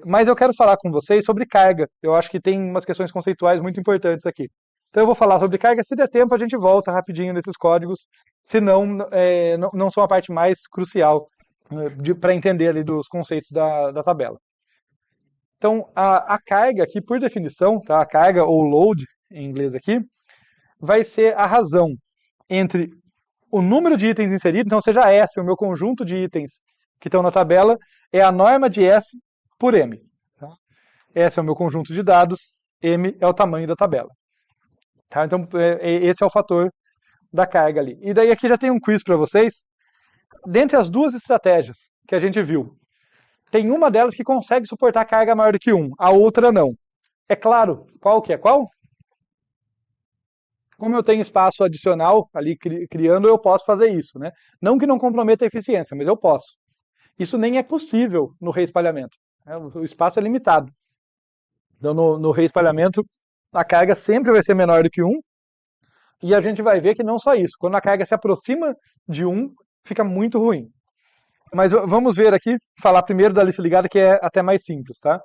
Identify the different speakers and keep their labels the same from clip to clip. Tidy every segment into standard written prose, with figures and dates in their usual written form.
Speaker 1: Mas eu quero falar com vocês sobre carga. Eu acho que tem umas questões conceituais muito importantes aqui. Então eu vou falar sobre carga, se der tempo a gente volta rapidinho nesses códigos, senão não são a parte mais crucial para entender ali dos conceitos da tabela. Então a carga aqui, por definição, tá? A carga ou load em inglês aqui, vai ser a razão entre o número de itens inseridos, então seja S, o meu conjunto de itens que estão na tabela, é a norma de S por M. Tá? S é o meu conjunto de dados, M é o tamanho da tabela. Tá? Então, esse é o fator da carga ali. E daí aqui já tem um quiz para vocês. Dentre as duas estratégias que a gente viu, tem uma delas que consegue suportar carga maior do que 1, a outra não. É claro, qual que é qual? Como eu tenho espaço adicional ali criando, eu posso fazer isso, né? Não que não comprometa a eficiência, mas eu posso. Isso nem é possível no reespalhamento. Né? O espaço é limitado. Então, no reespalhamento, a carga sempre vai ser menor do que 1. E a gente vai ver que não só isso. Quando a carga se aproxima de 1, fica muito ruim. Mas vamos ver aqui, falar primeiro da lista ligada, que é até mais simples, tá?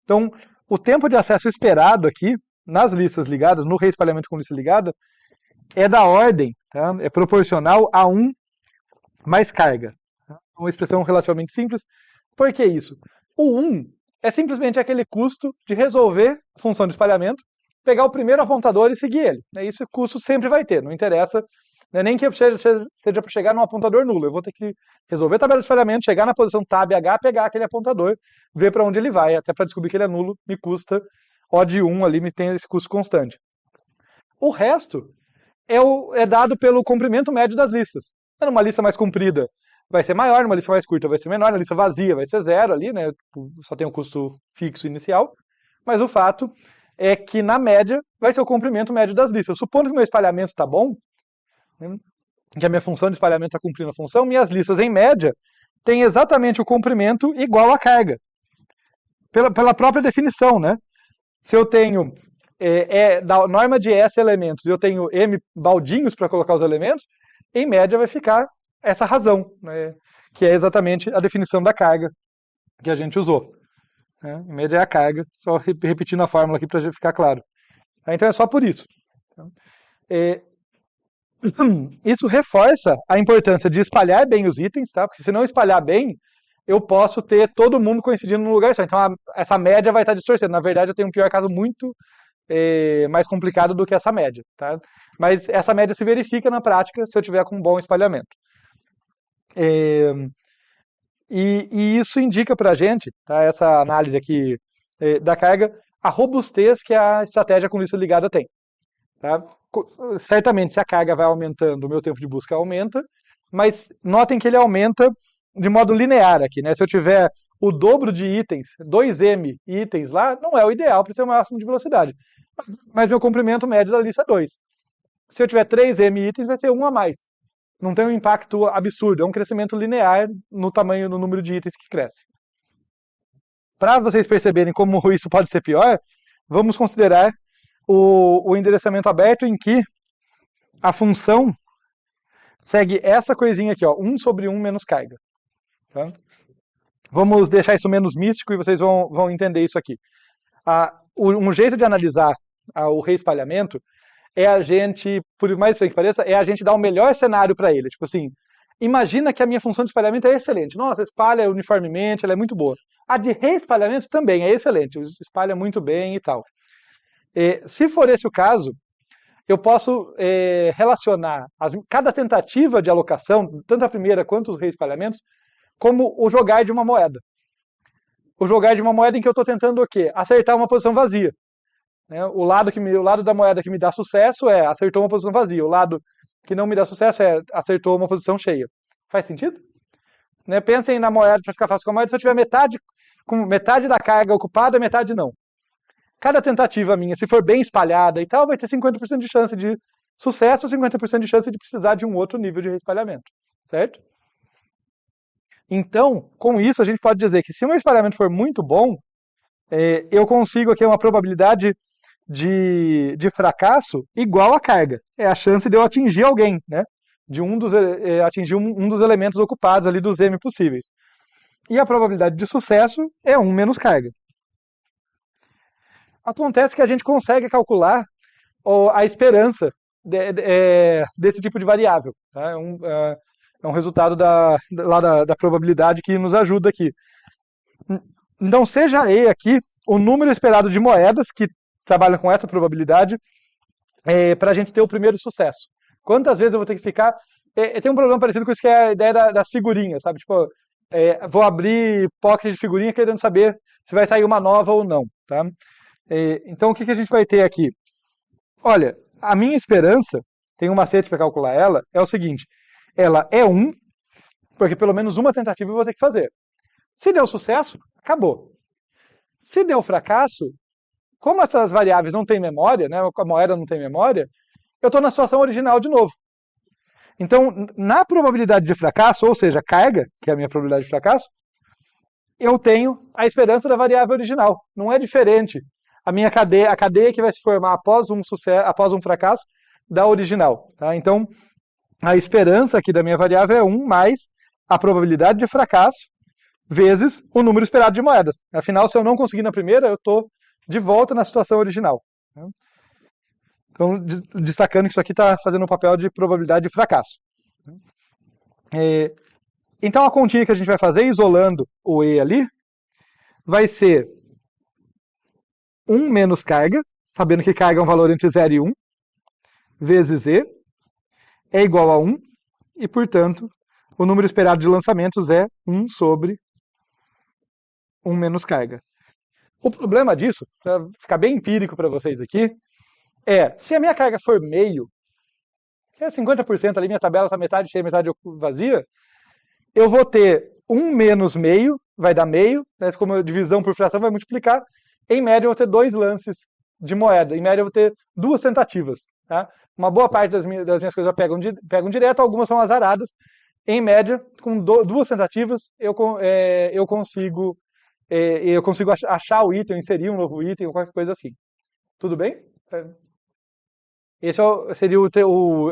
Speaker 1: Então, o tempo de acesso esperado aqui, nas listas ligadas, no reespalhamento com lista ligada, é da ordem, tá? É proporcional a 1 mais carga. Tá? Uma expressão relativamente simples. Por que isso? O 1 é simplesmente aquele custo de resolver a função de espalhamento, pegar o primeiro apontador e seguir ele. Isso custo sempre vai ter, não interessa, né? Nem que seja para chegar num apontador nulo. Eu vou ter que resolver a tabela de espalhamento, chegar na posição Tab H, pegar aquele apontador, ver para onde ele vai, até para descobrir que ele é nulo, me custa O de 1 ali, me tem esse custo constante. O resto é dado pelo comprimento médio das listas. Numa lista mais comprida vai ser maior, numa lista mais curta vai ser menor, na lista vazia vai ser 0 ali, né? Só tem um custo fixo inicial. Mas o fato é que, na média, vai ser o comprimento médio das listas. Supondo que o meu espalhamento está bom, né, que a minha função de espalhamento está cumprindo a função, minhas listas, em média, têm exatamente o comprimento igual à carga. Pela própria definição, né? Se eu tenho da norma de S elementos e eu tenho M baldinhos para colocar os elementos, em média vai ficar essa razão, né, que é exatamente a definição da carga que a gente usou. Né? Em média é a carga, só repetindo a fórmula aqui para ficar claro. Então é só por isso. Isso reforça a importância de espalhar bem os itens, tá? Porque se não espalhar bem, eu posso ter todo mundo coincidindo num lugar só. Então essa média vai estar distorcendo. Na verdade, eu tenho um pior caso muito mais complicado do que essa média. Tá? Mas essa média se verifica na prática se eu tiver com um bom espalhamento. E isso indica para a gente, tá, essa análise aqui da carga, a robustez que a estratégia com lista ligada tem. Tá? Certamente, se a carga vai aumentando, o meu tempo de busca aumenta, mas notem que ele aumenta de modo linear aqui. Né? Se eu tiver o dobro de itens, 2m itens lá, não é o ideal para ter o máximo de velocidade. Mas meu comprimento médio da lista é 2. Se eu tiver 3m itens, vai ser 1 a mais. Não tem um impacto absurdo, é um crescimento linear no tamanho, no número de itens que cresce. Para vocês perceberem como isso pode ser pior, vamos considerar o endereçamento aberto em que a função segue essa coisinha aqui, ó, 1 sobre 1 menos carga. Tá? Vamos deixar isso menos místico e vocês vão entender isso aqui. Um jeito de analisar o reespalhamento é a gente, por mais estranho que pareça, é a gente dar o melhor cenário para ele. Tipo assim, imagina que a minha função de espalhamento é excelente. Nossa, espalha uniformemente, ela é muito boa. A de reespalhamento também é excelente, espalha muito bem e tal. Se for esse o caso, eu posso relacionar cada tentativa de alocação, tanto a primeira quanto os reespalhamentos, como o jogar de uma moeda. O jogar de uma moeda em que eu estou tentando o quê? Acertar uma posição vazia. Né? O lado da moeda que me dá sucesso acertou uma posição vazia. O lado que não me dá sucesso acertou uma posição cheia. Faz sentido? Né? Pensem na moeda, para ficar fácil com a moeda, se eu tiver metade da carga ocupada, metade não. Cada tentativa minha, se for bem espalhada e tal, vai ter 50% de chance de sucesso, 50% de chance de precisar de um outro nível de reespalhamento. Certo? Então, com isso, a gente pode dizer que se o meu espalhamento for muito bom, eu consigo aqui uma probabilidade de fracasso igual à carga. É a chance de eu atingir alguém, né? De atingir um dos elementos ocupados ali dos M possíveis. E a probabilidade de sucesso é 1 menos carga. Acontece que a gente consegue calcular a esperança desse tipo de variável. Tá? É um resultado da probabilidade que nos ajuda aqui. Então, seja E aqui o número esperado de moedas que trabalham com essa probabilidade para a gente ter o primeiro sucesso. Quantas vezes eu vou ter que ficar... tem um problema parecido com isso, que é a ideia das figurinhas, sabe? Tipo, vou abrir pocket de figurinha querendo saber se vai sair uma nova ou não, tá? Então, o que a gente vai ter aqui? Olha, a minha esperança, tem um macete para calcular ela, é o seguinte: ela é 1, porque pelo menos uma tentativa eu vou ter que fazer. Se deu sucesso, acabou. Se deu fracasso, como essas variáveis não têm memória, né, a moeda não tem memória, eu estou na situação original de novo. Então, na probabilidade de fracasso, ou seja, carga, que é a minha probabilidade de fracasso, eu tenho a esperança da variável original. Não é diferente a cadeia que vai se formar após um fracasso da original. Tá? Então, a esperança aqui da minha variável é 1 mais a probabilidade de fracasso vezes o número esperado de moedas. Afinal, se eu não conseguir na primeira, eu estou de volta na situação original. Então, destacando que isso aqui está fazendo um papel de probabilidade de fracasso. Então, a continha que a gente vai fazer, isolando o E ali, vai ser 1 menos carga, sabendo que carga é um valor entre 0 e 1, vezes E, é igual a 1, e, portanto, o número esperado de lançamentos é 1 sobre 1 menos carga. O problema disso, para ficar bem empírico para vocês aqui, se a minha carga for meio, que é 50% ali, minha tabela está metade cheia, metade vazia, eu vou ter 1 menos meio, vai dar meio, né, como a divisão por fração vai multiplicar, em média eu vou ter 2 lances de moeda, em média eu vou ter 2 tentativas. Tá? Uma boa parte das minhas coisas pegam direto, algumas são azaradas. Em média, com 2 tentativas, eu consigo achar o item, inserir um novo item ou qualquer coisa assim. Tudo bem? Esse seria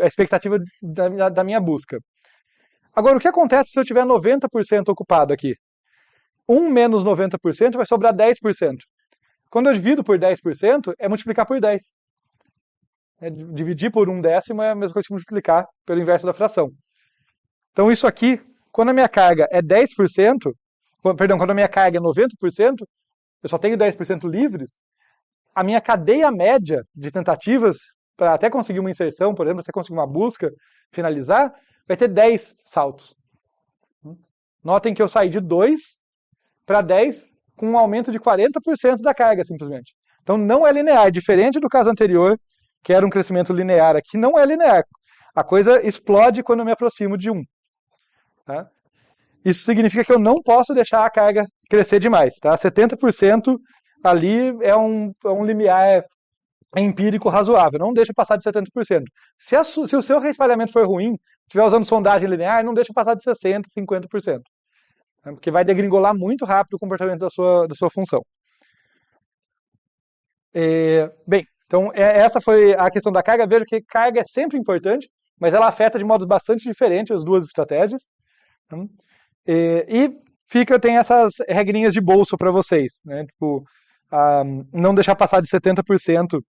Speaker 1: a expectativa da minha busca. Agora, o que acontece se eu tiver 90% ocupado aqui? 1 menos 90% vai sobrar 10%. Quando eu divido por 10%, é multiplicar por 10. Dividir por 1/10 é a mesma coisa que multiplicar pelo inverso da fração. Então, isso aqui, quando a minha carga é 10%, quando a minha carga é 90%, eu só tenho 10% livres, a minha cadeia média de tentativas, para até conseguir uma inserção, por exemplo, até conseguir uma busca, finalizar, vai ter 10 saltos. Notem que eu saí de 2 para 10 com um aumento de 40% da carga, simplesmente. Então não é linear, diferente do caso anterior, que era um crescimento linear, aqui não é linear. A coisa explode quando eu me aproximo de 1. Tá? Isso significa que eu não posso deixar a carga crescer demais. Tá? 70% ali é um limiar empírico razoável, não deixa passar de 70%. Se o seu reespalhamento for ruim, estiver usando sondagem linear, não deixa passar de 60%, 50%. Porque vai degringolar muito rápido o comportamento da sua função. Bem, então essa foi a questão da carga. Veja que carga é sempre importante, mas ela afeta de modo bastante diferente as duas estratégias. E tem essas regrinhas de bolso para vocês. Né? Tipo, não deixar passar de 70%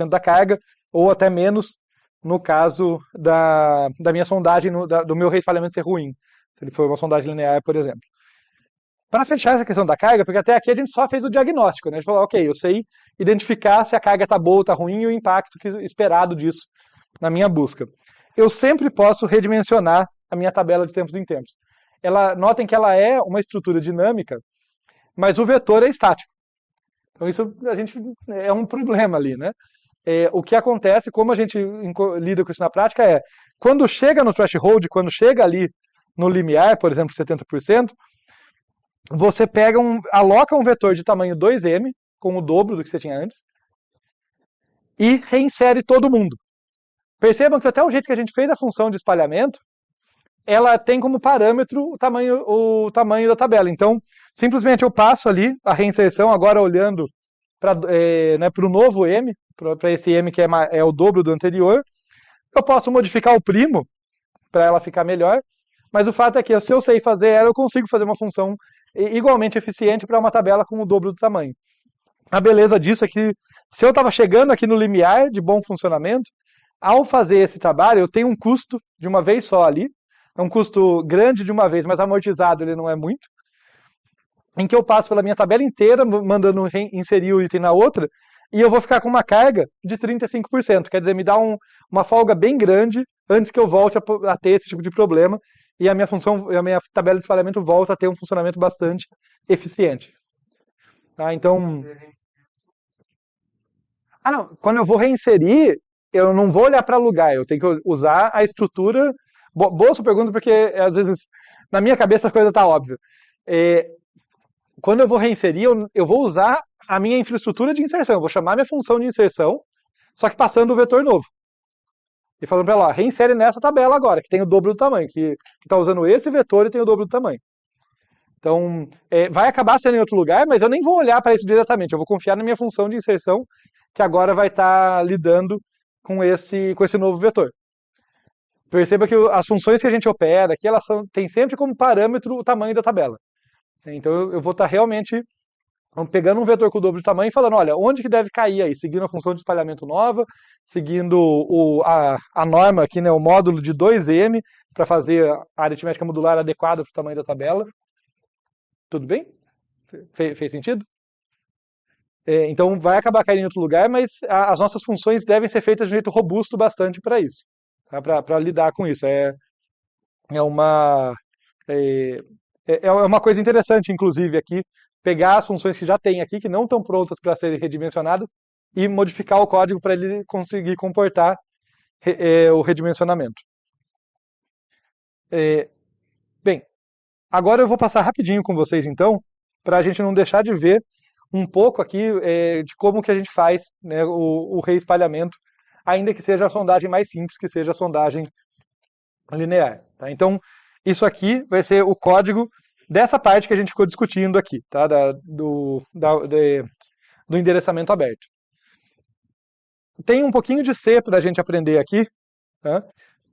Speaker 1: da carga, ou até menos no caso da minha sondagem, do meu reespalhamento ser ruim. Se ele for uma sondagem linear, por exemplo. Para fechar essa questão da carga, porque até aqui a gente só fez o diagnóstico, né? A gente falou, ok, eu sei identificar se a carga está boa ou está ruim e o impacto esperado disso na minha busca. Eu sempre posso redimensionar a minha tabela de tempos em tempos. Notem que ela é uma estrutura dinâmica, mas o vetor é estático. Então isso a gente é um problema ali, né? O que acontece, como a gente lida com isso na prática quando chega no threshold, quando chega ali no limiar, por exemplo, 70%, você aloca um vetor de tamanho 2m, com o dobro do que você tinha antes, e reinsere todo mundo. Percebam que até o jeito que a gente fez a função de espalhamento, ela tem como parâmetro o tamanho da tabela. Então, simplesmente eu passo ali a reinserção, agora olhando para o novo m, para esse m que é o dobro do anterior. Eu posso modificar o primo, para ela ficar melhor, Mas o fato é que se eu sei fazer ela, eu consigo fazer uma função igualmente eficiente para uma tabela com o dobro do tamanho. A beleza disso é que se eu estava chegando aqui no limiar de bom funcionamento, ao fazer esse trabalho, eu tenho um custo de uma vez só ali, é um custo grande de uma vez, mas amortizado ele não é muito, em que eu passo pela minha tabela inteira, mandando inserir o item na outra, e eu vou ficar com uma carga de 35%. Quer dizer, me dá uma folga bem grande antes que eu volte a ter esse tipo de problema, e a minha tabela de espalhamento volta a ter um funcionamento bastante eficiente. Tá? Então, não, quando eu vou reinserir, eu não vou olhar para lugar, eu tenho que usar a estrutura. Boa sua pergunta, porque às vezes na minha cabeça a coisa está óbvia. Quando eu vou reinserir, eu vou usar a minha infraestrutura de inserção, eu vou chamar minha função de inserção, só que passando o vetor novo. E falando para ela, reinsere nessa tabela agora, que tem o dobro do tamanho, que está usando esse vetor e tem o dobro do tamanho. Então, vai acabar sendo em outro lugar, mas eu nem vou olhar para isso diretamente, eu vou confiar na minha função de inserção, que agora vai estar lidando com esse novo vetor. Perceba que as funções que a gente opera aqui, elas têm sempre como parâmetro o tamanho da tabela. Então eu vou estar realmente pegando um vetor com o dobro de tamanho e falando, olha, onde que deve cair aí? Seguindo a função de espalhamento nova, seguindo a norma aqui, né, o módulo de 2M, para fazer a aritmética modular adequada para o tamanho da tabela. Tudo bem? Fez sentido? Então vai acabar caindo em outro lugar, mas as nossas funções devem ser feitas de um jeito robusto bastante para isso, tá? Para lidar com isso. É uma coisa interessante, inclusive, aqui, pegar as funções que já tem aqui, que não estão prontas para serem redimensionadas, e modificar o código para ele conseguir comportar o redimensionamento. Bem, agora eu vou passar rapidinho com vocês, então, para a gente não deixar de ver um pouco aqui de como que a gente faz, né, o reespalhamento, ainda que seja a sondagem mais simples, que seja a sondagem linear. Tá? Então, isso aqui vai ser o código dessa parte que a gente ficou discutindo aqui, tá? do endereçamento aberto. Tem um pouquinho de C para a gente aprender aqui, tá?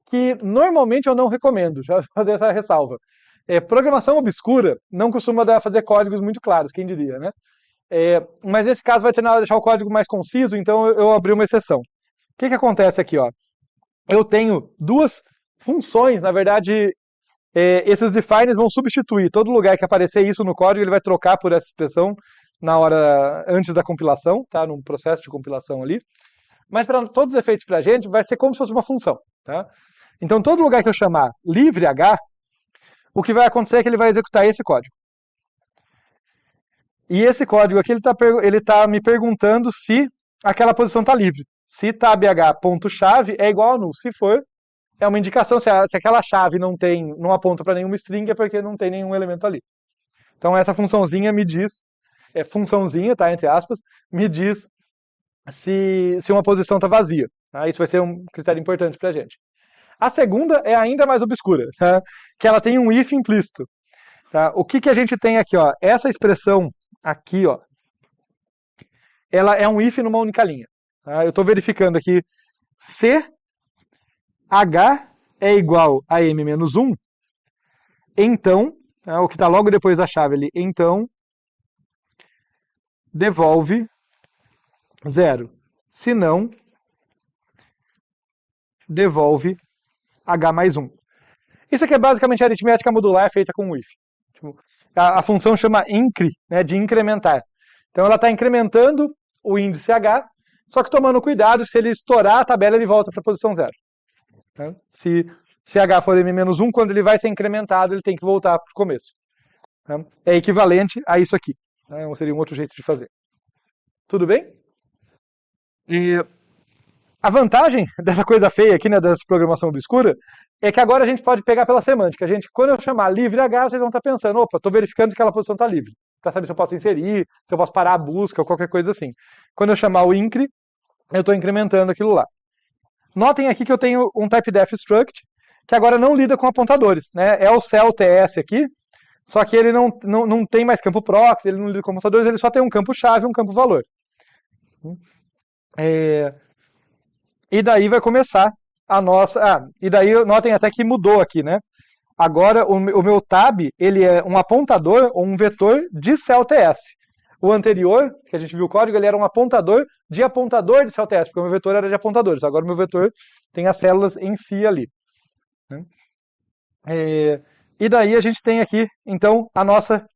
Speaker 1: Que normalmente eu não recomendo, já vou fazer essa ressalva. Programação obscura não costuma fazer códigos muito claros, quem diria, né? Mas nesse caso vai ter nada de deixar o código mais conciso, então eu abri uma exceção. O que acontece aqui? Ó? Eu tenho duas funções, na verdade, esses defines vão substituir. Todo lugar que aparecer isso no código, ele vai trocar por essa expressão na hora antes da compilação, tá? No processo de compilação ali. Mas para todos os efeitos para a gente, vai ser como se fosse uma função. Tá? Então, todo lugar que eu chamar livre h, o que vai acontecer é que ele vai executar esse código. E esse código aqui, ele tá me perguntando se aquela posição está livre. Se tabh.chave é igual a null. Se for, é uma indicação. Se aquela chave não aponta para nenhuma string, é porque não tem nenhum elemento ali. Então, essa funçãozinha me diz, funçãozinha, tá, entre aspas, me diz se uma posição está vazia. Tá? Isso vai ser um critério importante para a gente. A segunda é ainda mais obscura, tá? Que ela tem um if implícito. Tá? O que a gente tem aqui? Ó? Essa expressão aqui, ó, ela é um if numa única linha. Tá? Eu estou verificando aqui se h é igual a m-1, então, tá? O que está logo depois da chave ali, então, devolve 0. Se não, devolve h mais 1. Isso aqui é basicamente a aritmética modular feita com o if. A função chama incre, né, de incrementar. Então ela está incrementando o índice h, só que tomando cuidado, se ele estourar a tabela, ele volta para a posição 0. Tá? Se h for m-1, quando ele vai ser incrementado, ele tem que voltar para o começo. Tá? É equivalente a isso aqui. Tá? Seria um outro jeito de fazer. Tudo bem? E a vantagem dessa coisa feia aqui, né, dessa programação obscura, é que agora a gente pode pegar pela semântica. Quando eu chamar livre H, vocês vão estar pensando, opa, estou verificando que aquela posição está livre, para saber se eu posso inserir, se eu posso parar a busca ou qualquer coisa assim. Quando eu chamar o incre, eu estou incrementando aquilo lá. Notem aqui que eu tenho um typedef struct, que agora não lida com apontadores. Né? É o cell TS aqui, só que ele não tem mais campo proxy, ele não lida com apontadores, ele só tem um campo chave e um campo valor. E daí vai começar a nossa... e daí notem até que mudou aqui, né? Agora, o meu tab, ele é um apontador ou um vetor de CLTS. O anterior, que a gente viu o código, ele era um apontador de CLTS, porque o meu vetor era de apontadores. Agora o meu vetor tem as células em si ali, né? E daí a gente tem aqui, então, a nossa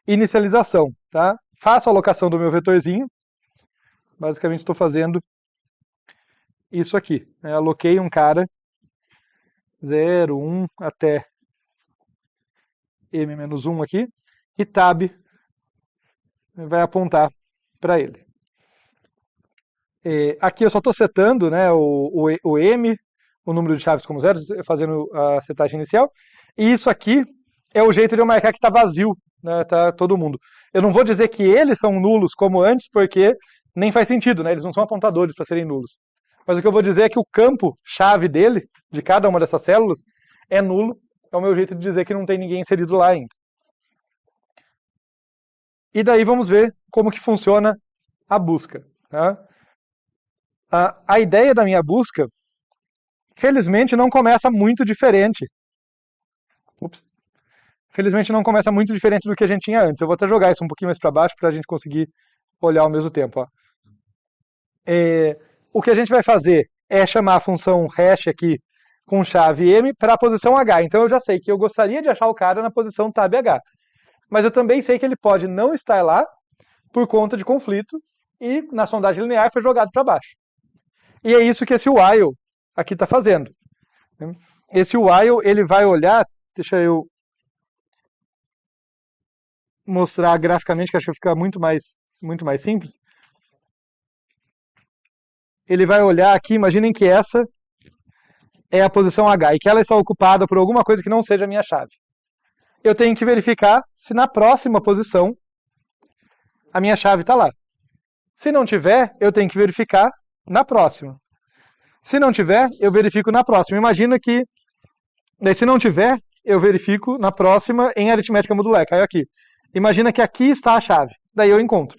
Speaker 1: inicialização, tá? Faço a alocação do meu vetorzinho. Basicamente estou fazendo isso aqui, né? Aloquei um cara 0, 1 até m-1 aqui, e tab vai apontar para ele. Aqui eu só estou setando, né, o M, o número de chaves como 0, fazendo a setagem inicial, e isso aqui é o jeito de eu marcar que está vazio, né, tá todo mundo. Eu não vou dizer que eles são nulos como antes, porque nem faz sentido, né, eles não são apontadores para serem nulos. Mas o que eu vou dizer é que o campo-chave dele, de cada uma dessas células, é nulo. É o meu jeito de dizer que não tem ninguém inserido lá ainda. E daí vamos ver como que funciona a busca, tá? A ideia da minha busca, felizmente, não começa muito diferente. Felizmente não começa muito diferente do que a gente tinha antes. Eu vou até jogar isso um pouquinho mais para baixo para a gente conseguir olhar ao mesmo tempo. Ó. O que a gente vai fazer é chamar a função hash aqui com chave m para a posição h. Então eu já sei que eu gostaria de achar o cara na posição tab h. Mas eu também sei que ele pode não estar lá por conta de conflito e na sondagem linear foi jogado para baixo. E é isso que esse while aqui está fazendo. Esse while ele vai olhar, deixa eu mostrar graficamente que acho que fica muito mais simples. Ele vai olhar aqui, imaginem que essa é a posição H e que ela está ocupada por alguma coisa que não seja a minha chave. Eu tenho que verificar se na próxima posição a minha chave está lá. Se não tiver, eu tenho que verificar na próxima. Se não tiver, eu verifico na próxima. Imagina que, se não tiver, eu verifico na próxima em aritmética modular. Caiu aqui. Imagina que aqui está a chave. Daí eu encontro.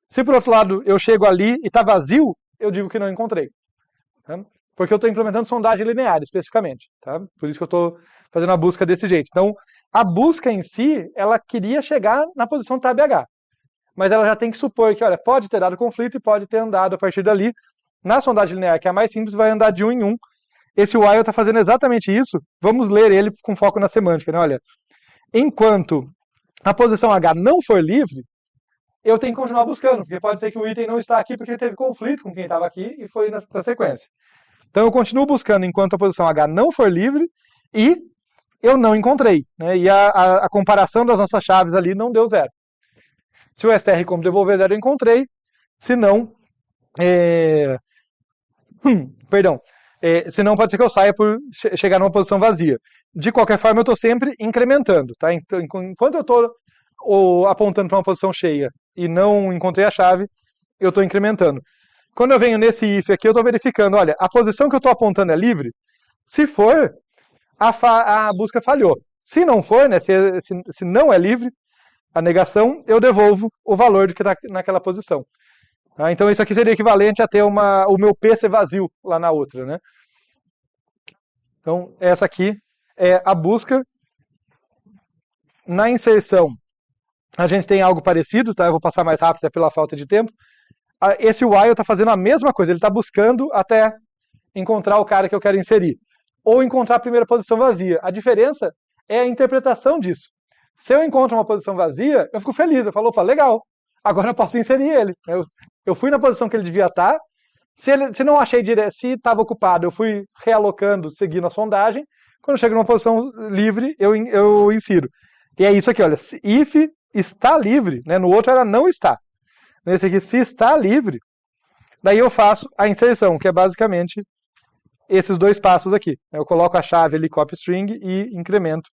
Speaker 1: Se por outro lado eu chego ali e está vazio, eu digo que não encontrei. Tá? Porque eu estou implementando sondagem linear, especificamente. Tá? Por isso que eu estou fazendo a busca desse jeito. Então, a busca em si, ela queria chegar na posição tab H. Mas ela já tem que supor que, olha, pode ter dado conflito e pode ter andado a partir dali. Na sondagem linear, que é a mais simples, vai andar de um em um. Esse while está fazendo exatamente isso. Vamos ler ele com foco na semântica. Né? Olha, enquanto a posição H não for livre, eu tenho que continuar buscando, porque pode ser que o item não está aqui porque teve conflito com quem estava aqui e foi na sequência. Então eu continuo buscando enquanto a posição H não for livre e eu não encontrei. Né? E a comparação das nossas chaves ali não deu 0. Se o str como devolver 0 eu encontrei, se não, senão pode ser que eu saia por chegar numa posição vazia. De qualquer forma, eu estou sempre incrementando. Tá? Então, enquanto eu estou apontando para uma posição cheia e não encontrei a chave, eu estou incrementando. Quando eu venho nesse if aqui, eu estou verificando, olha, a posição que eu estou apontando é livre? Se for, a busca falhou. Se não for, né, se não é livre, a negação, eu devolvo o valor de que está naquela posição. Tá? Então isso aqui seria equivalente a ter o meu P ser vazio lá na outra. Né? Então essa aqui é a busca. Na inserção, a gente tem algo parecido, tá? Eu vou passar mais rápido pela falta de tempo. Esse while está fazendo a mesma coisa, ele está buscando até encontrar o cara que eu quero inserir. Ou encontrar a primeira posição vazia. A diferença é a interpretação disso. Se eu encontro uma posição vazia, eu fico feliz, eu falo, opa, legal, agora eu posso inserir ele. Eu fui na posição que ele devia estar, se não achei direto, se estava ocupado, eu fui realocando, seguindo a sondagem, quando chego numa posição livre, eu insiro. E é isso aqui, olha, if está livre, né, no outro ela não está. Nesse aqui, se está livre, daí eu faço a inserção, que é basicamente esses dois passos aqui. Eu coloco a chave ali, copy string, e incremento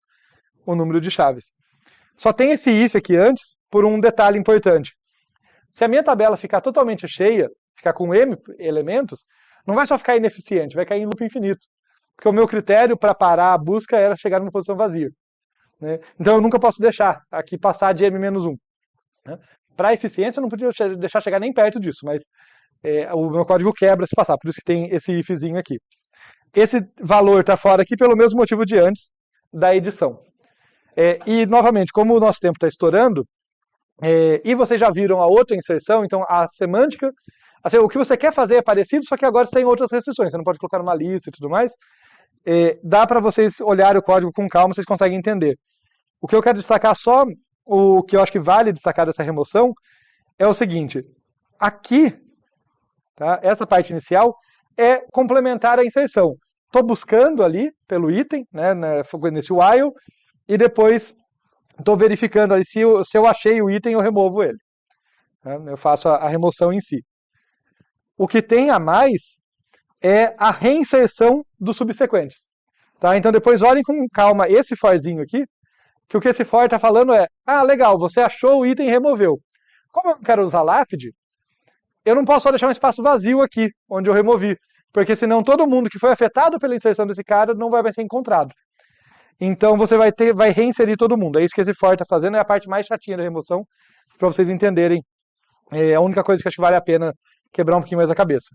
Speaker 1: o número de chaves. Só tem esse if aqui antes por um detalhe importante. Se a minha tabela ficar totalmente cheia, ficar com m elementos, não vai só ficar ineficiente, vai cair em loop infinito. Porque o meu critério para parar a busca era chegar numa posição vazia. Né? Então eu nunca posso deixar aqui passar de m-1. Né? Para eficiência eu não podia deixar chegar nem perto disso, mas o meu código quebra se passar, por isso que tem esse ifzinho aqui. Esse valor está fora aqui pelo mesmo motivo de antes. da edição. E, novamente, como o nosso tempo está estourando, e vocês já viram a outra inserção, então a semântica, assim, o que você quer fazer é parecido, só que agora você tem outras restrições, você não pode colocar numa lista e tudo mais. Dá para vocês olharem o código com calma, vocês conseguem entender. O que eu quero destacar só, o que eu acho que vale destacar dessa remoção, é o seguinte, aqui, tá, essa parte inicial é complementar a inserção. Estou buscando ali pelo item, né, nesse while, e depois estou verificando ali se eu achei o item, eu removo ele. Eu faço a remoção em si. O que tem a mais é a reinserção dos subsequentes. Tá? Então depois olhem com calma esse forzinho aqui, que o que esse for está falando é, legal, você achou o item e removeu. Como eu não quero usar lápide, eu não posso só deixar um espaço vazio aqui, onde eu removi, porque senão todo mundo que foi afetado pela inserção desse cara não vai ser encontrado. Então você vai reinserir todo mundo. É isso que esse for está fazendo, é a parte mais chatinha da remoção, para vocês entenderem. É a única coisa que acho que vale a pena quebrar um pouquinho mais a cabeça.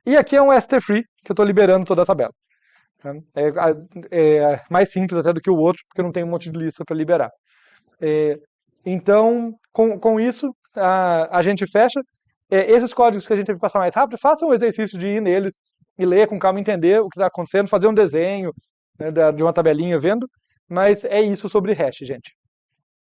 Speaker 1: E aqui é um ST-free, que eu estou liberando toda a tabela. É mais simples até do que o outro, porque eu não tenho um monte de lista para liberar. Então, com isso, a gente fecha. Esses códigos que a gente teve que passar mais rápido, façam o exercício de ir neles e ler com calma, entender o que está acontecendo, fazer um desenho, né, de uma tabelinha vendo. Mas é isso sobre hash, gente.